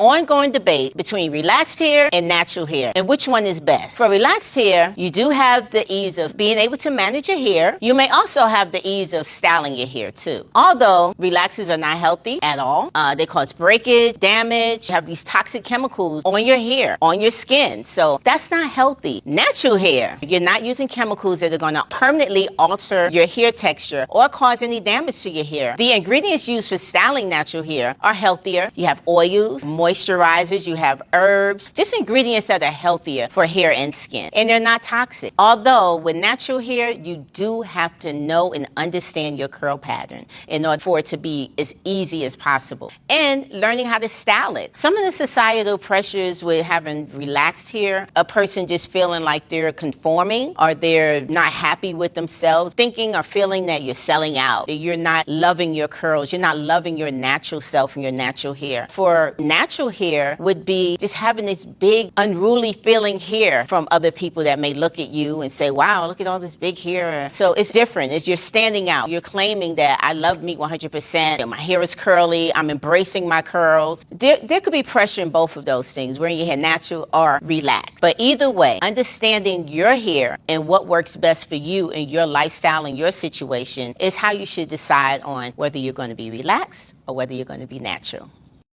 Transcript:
ongoing debate between relaxed hair and natural hair, and which one is best. For relaxed hair, you do have the ease of being able to manage your hair. You may also have the ease of styling your hair too. Although relaxers are not healthy at all, they cause breakage, damage, have these toxic chemicals on your hair, on your skin. So that's not healthy. Natural hair, you're not using chemicals that are going to permanently alter your hair texture or cause any damage to your hair. The ingredients used for styling natural hair are healthier. You have oils, moisturizers, you have herbs, just ingredients that are healthier for hair and skin. And they're not toxic. Although with natural hair, you do have to know and understand your curl pattern in order for it to be as easy as possible. And learning how to style it. Some of the societal pressures with having relaxed hair, a person just feeling like they're conforming or they're not happy with themselves, thinking or feeling that you're selling out, that you're not loving your curls, you're not loving your natural self and your natural hair. For natural hair would be just having this big unruly feeling here from other people that may look at you and say, wow, look at all this big hair. So it's different. It's you're standing out. You're claiming that I love me 100%. My hair is curly. I'm embracing my curls. There could be pressure in both of those things, wearing your hair natural or relaxed. But either way, understanding your hair and what works best for you and your lifestyle and your situation is how you should decide on whether you're going to be relaxed or whether you're going to be natural.